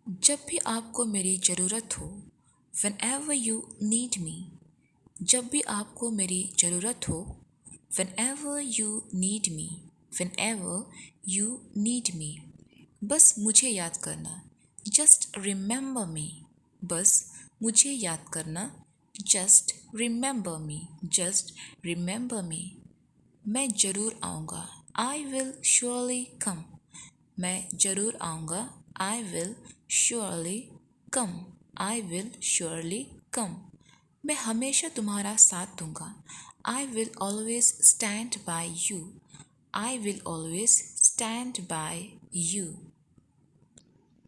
जब भी आपको मेरी ज़रूरत हो, whenever you need me, जब भी आपको मेरी ज़रूरत हो, whenever you need me, whenever you need me, बस मुझे याद करना, just remember me, बस मुझे याद करना, just remember me, just remember me, मैं ज़रूर आऊँगा, I will surely come, मैं ज़रूर आऊँगा, I will surely come, I will surely come, मैं हमेशा तुम्हारा साथ दूँगा, I will always stand by you, I will always stand by you.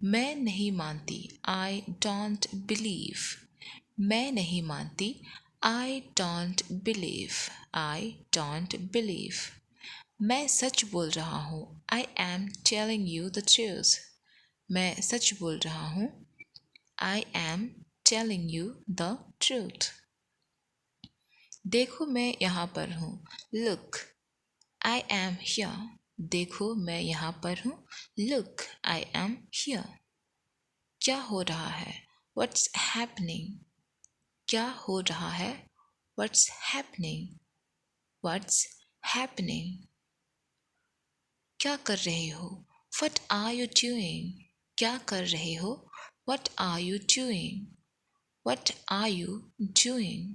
मैं नहीं मानती, I don't believe, मैं नहीं मानती, I don't believe, I don't believe. मैं सच बोल रहा हूँ, I am telling you the truth. मैं सच बोल रहा हूँ, I am telling you the truth. देखो मैं यहाँ पर हूँ, look, I am here. देखो मैं यहाँ पर हूँ, look, I am here. क्या हो रहा है, what's happening? क्या हो रहा है, what's happening? What's happening? क्या कर रहे हो, what are you doing? क्या कर रहे हो, what are you doing? What are you doing?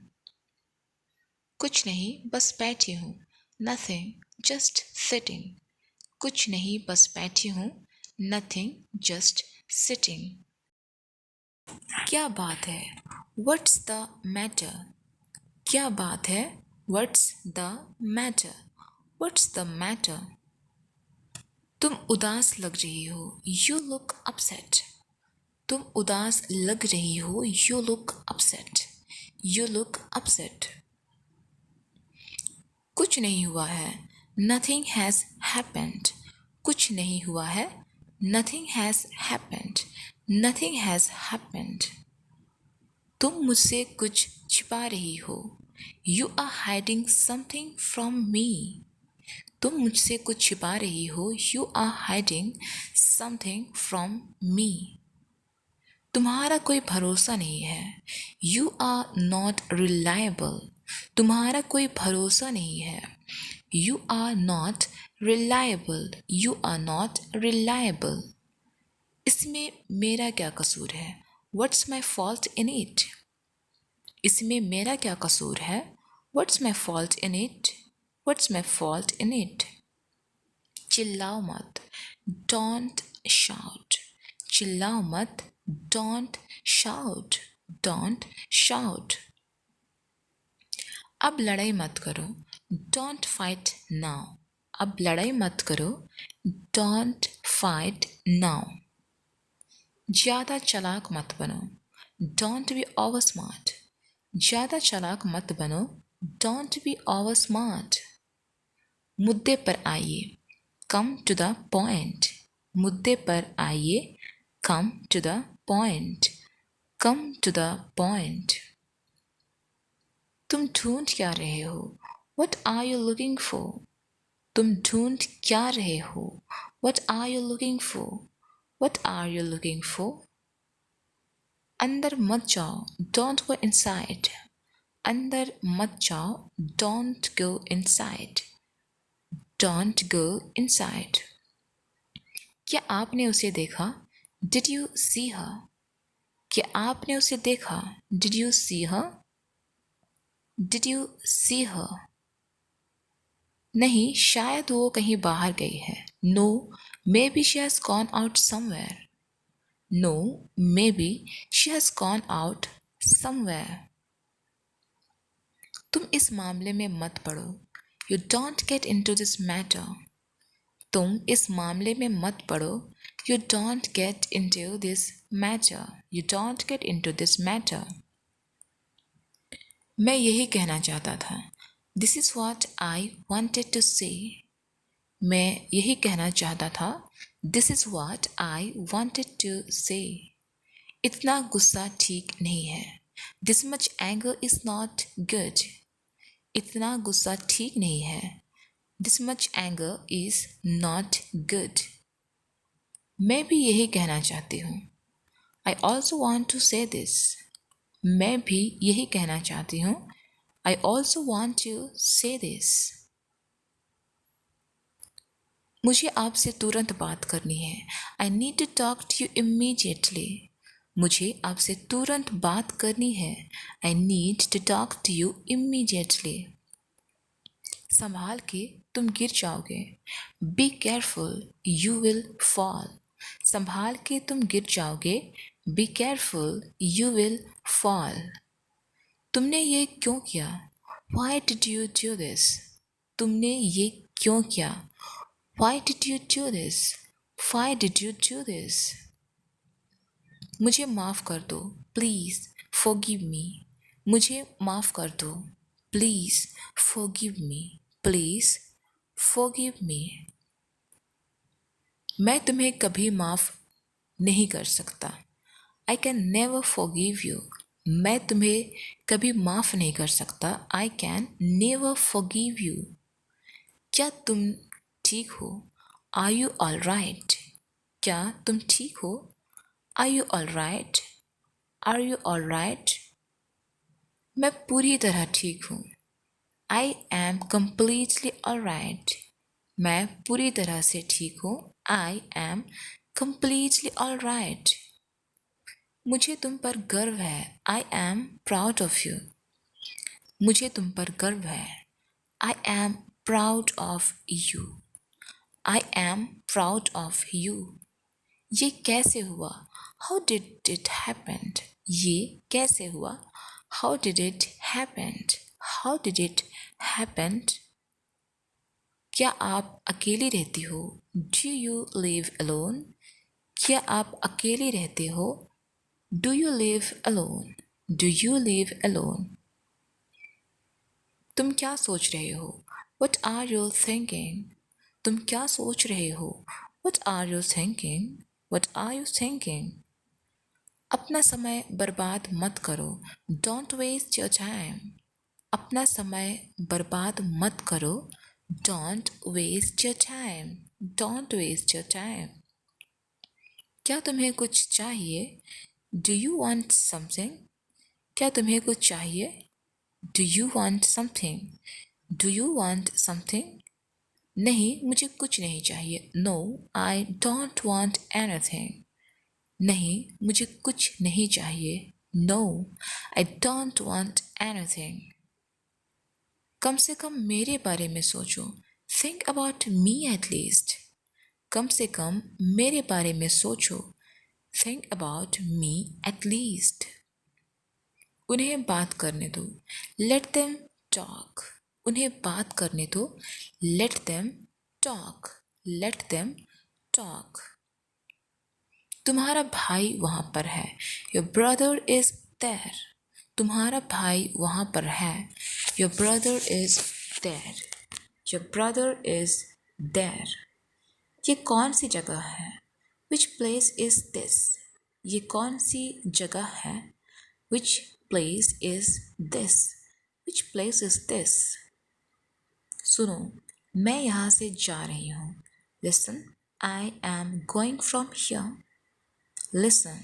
कुछ नहीं, बस बैठी हूँ, nothing, just sitting. कुछ नहीं, बस बैठी हूँ, nothing, just sitting. क्या बात है, what's the matter? क्या बात है, what's the matter? What's the matter? तुम उदास लग रही हो, you look upset. तुम उदास लग रही हो, you look upset. You look upset. कुछ नहीं हुआ है, nothing has happened. कुछ नहीं हुआ है, nothing has happened. Nothing has happened. तुम मुझसे कुछ छिपा रही हो, you are hiding something from me. तुम मुझसे कुछ छिपा रही हो, you are hiding something from me. तुम्हारा कोई भरोसा नहीं है, you are not reliable. तुम्हारा कोई भरोसा नहीं है, you are not reliable. You are not reliable. इसमें मेरा क्या कसूर है, what's my fault in it? इसमें मेरा क्या कसूर है, what's my fault in it? What's my fault in it? चिल्लाओ मत, don't shout. चिल्लाओ मत, don't shout. Don't shout. अब लड़ाई मत करो, don't fight now. अब लड़ाई मत करो, don't fight now. ज़्यादा चालाक मत बनो, don't be over smart. ज़्यादा चालाक मत बनो, don't be over smart. मुद्दे पर आइए, come to the point. मुद्दे पर आइए, come to the point. Come to the point. तुम ढूंढ क्या रहे हो, what are you looking for? तुम ढूंढ क्या रहे हो, what are you looking for? What are you looking for? अंदर मत जाओ, don't go inside. अंदर मत जाओ, don't go inside. Don't go inside. क्या आपने उसे देखा, did you see her? क्या आपने उसे देखा, did you see her? Did you see her? नहीं, शायद वो कहीं बाहर गई है, no, maybe she has gone out somewhere. No, maybe she has gone out somewhere. तुम इस मामले में मत पड़ो, you don't get into this matter. तुम इस मामले में मत पड़ो, you don't get into this matter. You don't get into this matter. मैं यही कहना चाहता था, this is what I wanted to say. मैं यही कहना चाहता था, this is what I wanted to say. इतना गुस्सा ठीक नहीं है, this much anger is not good. इतना गुस्सा ठीक नहीं है, this much anger is not good. मैं भी यही कहना चाहती हूँ, I also want to say this. मैं भी यही कहना चाहती हूँ. I also want to say this. मुझे आपसे तुरंत बात करनी है. I need to talk to you immediately. मुझे आपसे तुरंत बात करनी है. I need to talk to you immediately. संभाल के तुम गिर जाओगे. Be careful, you will fall. संभाल के तुम गिर जाओगे. Be careful, you will fall. तुमने ये क्यों किया? Why did you do this? तुमने ये क्यों किया? Why did you do this? Why did you do this? मुझे माफ़ कर दो. Please forgive me. मुझे माफ़ कर दो. Please forgive me. Please forgive me. मैं तुम्हें कभी माफ़ नहीं कर सकता. I can never forgive you. मैं तुम्हें कभी माफ़ नहीं कर सकता. I can never forgive you. क्या तुम ठीक हो? Are you all right? क्या तुम ठीक हो? Are you all right? Are you all right? मैं पूरी तरह ठीक हूँ. I am completely all right. मैं पूरी तरह से ठीक हूँ. I am completely all right. मुझे तुम पर गर्व है. I am proud of you. मुझे तुम पर गर्व है. I am proud of you. I am proud of you. ये कैसे हुआ? How did it happen? ये कैसे हुआ? How did it happen? How did it happen? क्या आप अकेली रहती हो? Do you live alone? क्या आप अकेली रहते हो? Do you live alone? Do you live alone? तुम क्या सोच रहे हो? What are you thinking? तुम क्या सोच रहे हो? What are you thinking? What are you thinking? अपना समय बर्बाद मत करो. Don't waste your time. अपना समय बर्बाद मत करो. Don't waste your time. Don't waste your time. क्या तुम्हें कुछ चाहिए? Do you want something? क्या तुम्हें कुछ चाहिए? Do you want something? Do you want something? नहीं, मुझे कुछ नहीं चाहिए. No, I don't want anything. नहीं, मुझे कुछ नहीं चाहिए. No, I don't want anything. कम से कम मेरे बारे में सोचो. Think about me at least. कम से कम मेरे बारे में सोचो. Think about me at least. उन्हें बात करने दो. Let them talk. उन्हें बात करने दो. Let them talk. Let them talk. तुम्हारा भाई वहाँ पर है. Your brother is there. तुम्हारा भाई वहाँ पर है. Your brother is there. Your brother is there. ये कौन सी जगह है? Which place is this? ये कौन सी जगह है? Which place is this? Which place is this? सुनो, मैं यहाँ से जा रही हूँ. Listen, I am going from here. Listen,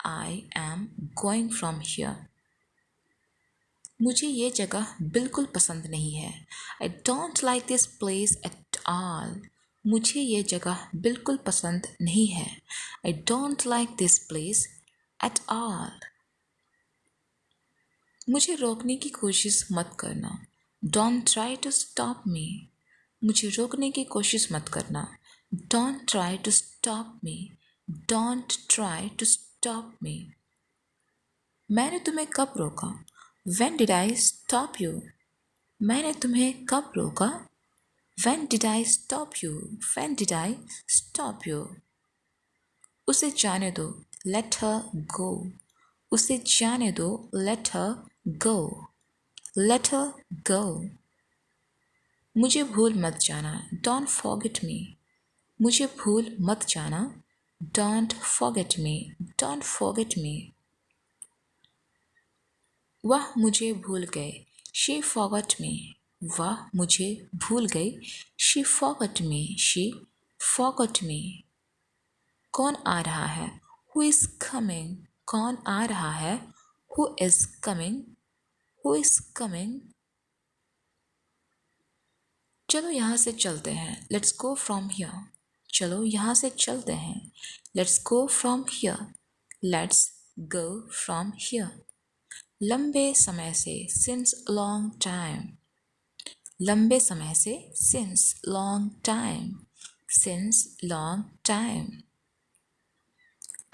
I am going from here. मुझे ये जगह बिल्कुल पसंद नहीं है. I don't like this place at all. मुझे ये जगह बिल्कुल पसंद नहीं है. I don't like this place at all. मुझे रोकने की कोशिश मत करना. Don't try to stop me. मुझे रोकने की कोशिश मत करना. Don't try to stop me. Don't try to stop me. मैंने तुम्हें कब रोका? When did I stop you? मैंने तुम्हें कब रोका? When did I stop you? When did I stop you? उसे जाने दो. Let her go. उसे जाने दो. Let her go. Let her go. मुझे भूल मत जाना. Don't forget me. मुझे भूल मत जाना. Don't forget me. Don't forget me. वह मुझे भूल गए. She forgot me. वह मुझे भूल गई. She forgot me. She forgot me. कौन आ रहा है? हु इज़ कमिंग, कौन आ रहा है, who is coming, who is coming. चलो यहाँ से चलते हैं, लेट्स गो फ्रॉम हियर। चलो यहाँ से चलते हैं, let's go from here, let's go from here. लंबे समय से, सिंस लॉन्ग टाइम, लंबे समय से, since long time, since long time.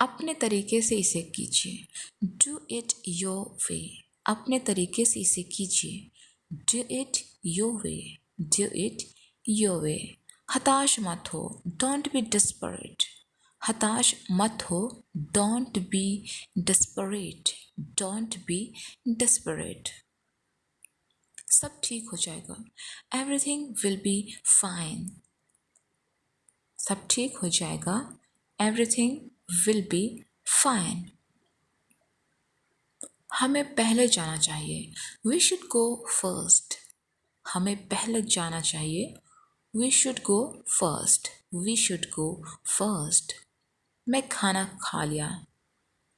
अपने तरीके से इसे कीजिए, डू इट योर वे, अपने तरीके से इसे कीजिए, do it your way, do it your way. हताश मत हो, डोंट बी डिस्परेट, हताश मत हो, don't be desperate, don't be desperate. सब ठीक हो जाएगा, एवरीथिंग विल बी फाइन, सब ठीक हो जाएगा, एवरीथिंग विल बी फाइन। हमें पहले जाना चाहिए, वी शुड गो फर्स्ट, हमें पहले जाना चाहिए, we should go first, we should go first. मैं खाना खा लिया,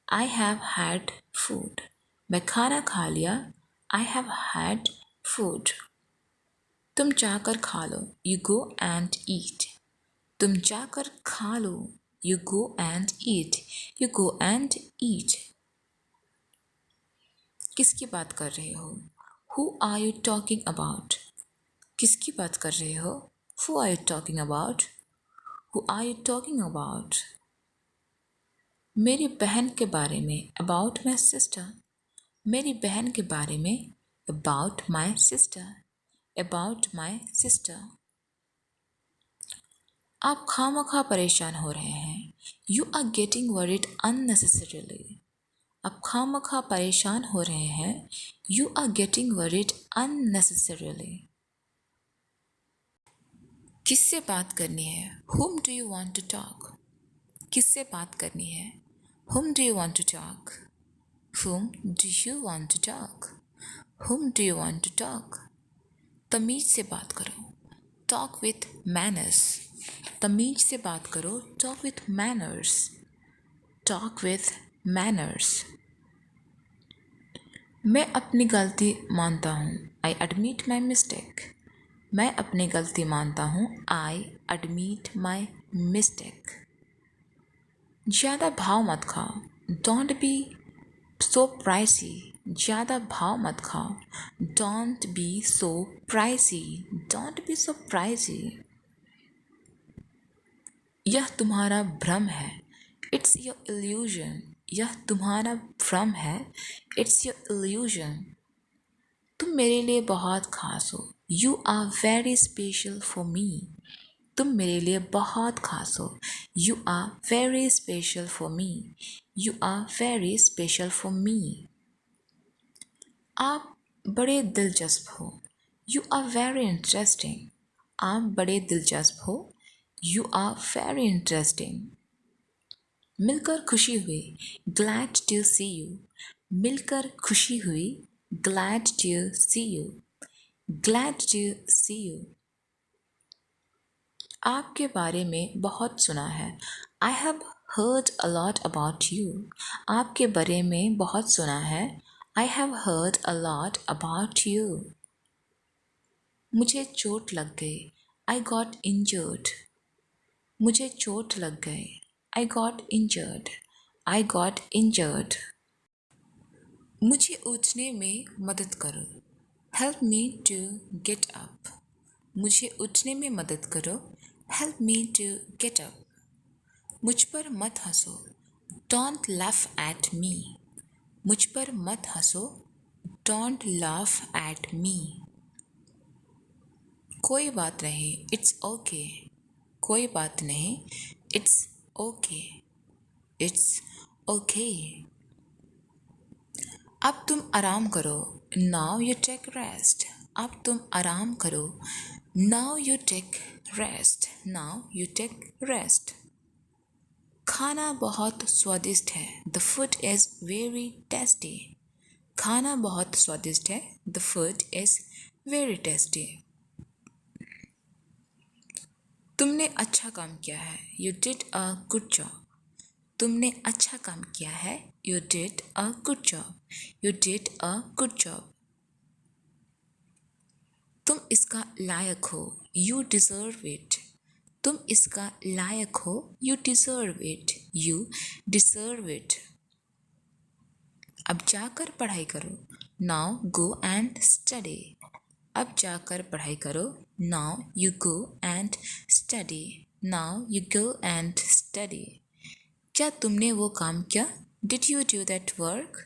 आई हैव हैड फूड, मैं खाना खा लिया, आई हैव हैड फूड। तुम जाकर खा लो, यू गो एंड ईट, तुम जाकर खा लो, you go and eat, you go and eat. किसकी बात कर रहे हो, who are you talking about, किसकी बात कर रहे हो, who are you talking about, who are you talking about. मेरी बहन के बारे में, अबाउट माई सिस्टर, मेरी बहन के बारे में, about my sister, about my sister. आप खामखा परेशान हो रहे हैं, you are getting worried unnecessarily, आप खामखा परेशान हो रहे हैं, you are getting worried unnecessarily. किससे बात करनी है, whom do you want to talk, किससे बात करनी है, whom do you want to talk, whom do you want to talk, whom do you want to talk। तमीज से बात करो, talk with manners, तमीज से बात करो, talk with manners, talk with manners। मैं अपनी गलती मानता हूँ, आई एडमिट माई मिस्टेक, मैं अपनी गलती मानता हूँ, आई एडमिट माई मिस्टेक। ज़्यादा भाव मत खाओ, डोंट बी सो प्राइसी, ज़्यादा भाव मत खाओ, don't be so pricey, don't be so pricey. यह तुम्हारा भ्रम है, इट्स योर इल्यूजन, यह तुम्हारा भ्रम है, इट्स योर इल्यूजन। तुम मेरे लिए बहुत खास हो, you are very special for me, तुम मेरे लिए बहुत खास हो, you are very special for me, you are very special for me. आप बड़े दिलचस्प हो, यू आर वेरी इंटरेस्टिंग, आप बड़े दिलचस्प हो, यू आर वेरी इंटरेस्टिंग। मिलकर खुशी हुई, ग्लैड टू सी यू, मिलकर खुशी हुई, glad to see you, glad to see you. आपके बारे में बहुत सुना है, I have heard a lot about you, आपके बारे में बहुत सुना है, I have heard a lot about you. मुझे चोट लग गई, आई गॉट इंजर्ड, मुझे चोट लग गई, I got injured, I got injured. मुझे उठने में मदद करो, help me to get up, मुझे उठने में मदद करो, help me to get up. मुझ पर मत हंसो, डोंट लाफ एट मी, मुझ पर मत हंसो, डोंट लाफ एट मी। कोई बात नहीं, इट्स ओके, कोई बात नहीं, इट्स ओके, इट्स ओके। अब तुम आराम करो, नाउ यू टेक रेस्ट, अब तुम आराम करो, now you take rest, now you take rest. खाना बहुत स्वादिष्ट है, the food is very tasty, खाना बहुत स्वादिष्ट है, the food is very tasty. तुमने अच्छा काम किया है, you did a good job, तुमने अच्छा काम किया है. You did a good job. You did a good job. तुम इसका लायक हो. You deserve it. तुम इसका लायक हो. You deserve it. You deserve it. अब जाकर पढ़ाई करो. Now go and study. अब जाकर पढ़ाई करो. Now you go and study. Now you go and study. क्या तुमने वो काम किया? Did you do that work?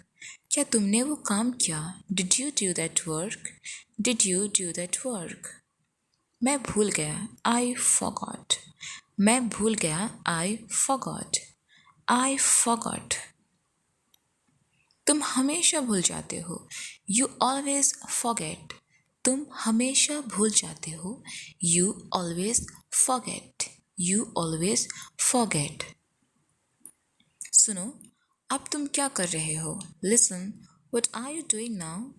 क्या तुमने वो काम किया? Did you do that work? Did you do that work? मैं भूल गया. I forgot. मैं भूल गया. I forgot. I forgot. तुम हमेशा भूल जाते हो. You always forget. तुम हमेशा भूल जाते हो. You always forget. You always forget. सुनो, अब तुम क्या कर रहे हो? Listen, what are you doing now?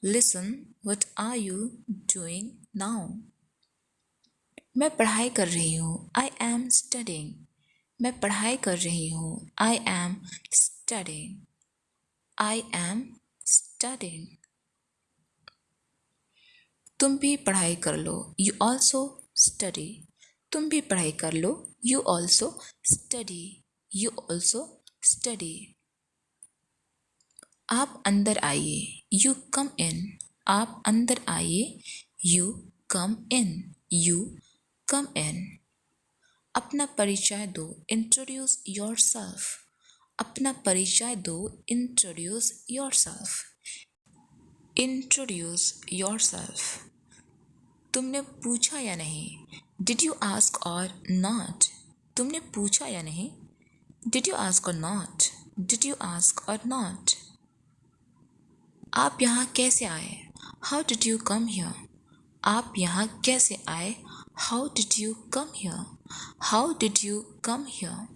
Listen, what are you doing now? मैं पढ़ाई कर रही हूँ. I am studying. मैं पढ़ाई कर रही हूँ. I am studying. I am studying. तुम भी पढ़ाई कर लो. You also study. तुम भी पढ़ाई कर लो. You also study. You also study. आप अंदर आइए. You come in. आप अंदर आइए. You come in. You come in. अपना परिचय दो. Introduce yourself. अपना परिचय दो. Introduce yourself. Introduce yourself. तुमने पूछा या नहीं? Did you ask or not? तुमने पूछा या नहीं? Did you ask or not? Did you ask or not? आप यहाँ कैसे आए? How did you come here? आप यहाँ कैसे आए? How did you come here? How did you come here?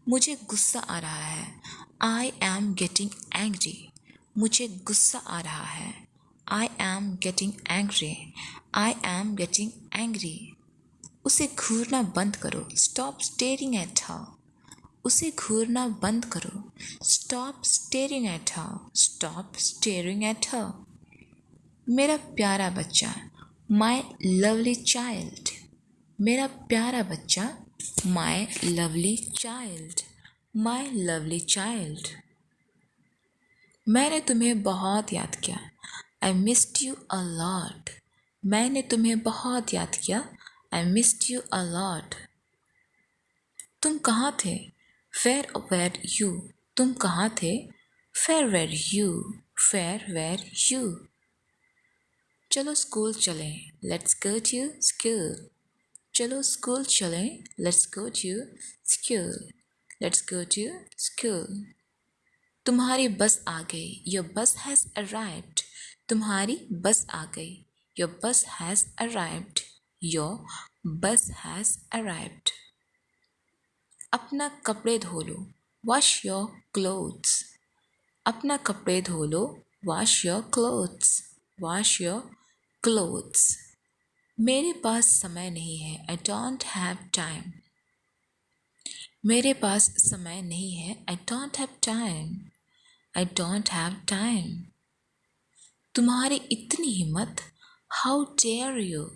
मुझे गुस्सा आ रहा है. I am getting angry. मुझे गुस्सा आ रहा है. I am getting angry. I am getting angry. उसे घूरना बंद करो. Stop staring at her. उसे घूरना बंद करो. Stop staring at her. Stop staring at her. मेरा प्यारा बच्चा. My lovely child. मेरा प्यारा बच्चा. My lovely child. My lovely child. मैंने तुम्हें बहुत याद किया. I missed you a lot. मैंने तुम्हें बहुत याद किया. I missed you a lot. तुम कहाँ थे? Where were you? तुम कहाँ थे? Where were you? Where were you? चलो स्कूल चलें. Let's go to school. चलो स्कूल चलें. Let's go to school. Let's go to school. तुम्हारी बस आ गई. Your bus has arrived. तुम्हारी बस आ गई. Your bus has arrived. Your bus has arrived. अपना कपड़े धो लो. Wash your clothes. अपना कपड़े धो लो. Wash your clothes. Wash your clothes. मेरे पास समय नहीं है. I don't have time. मेरे पास समय नहीं है. I don't have time. I don't have time. तुम्हारी इतनी हिम्मत. How dare you?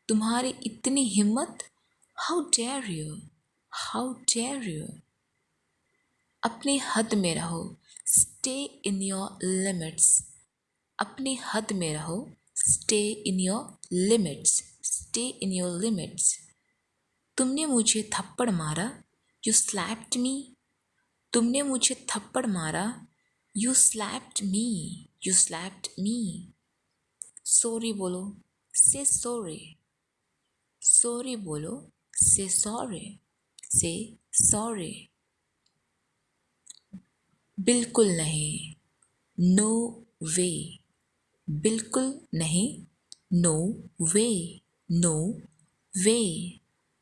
तुम्हारी इतनी हिम्मत. How dare you? How dare you? अपनी हद में रहो. Stay in your limits. अपनी हद में रहो. Stay in your limits. Stay in your limits. तुमने मुझे थप्पड़ मारा. You slapped me. तुमने मुझे थप्पड़ मारा. You slapped me. You slapped me. Sorry बोलो. Say sorry. Sorry बोलो. Say sorry. Say sorry. बिल्कुल नहीं. No way. बिल्कुल नहीं. No way. No way.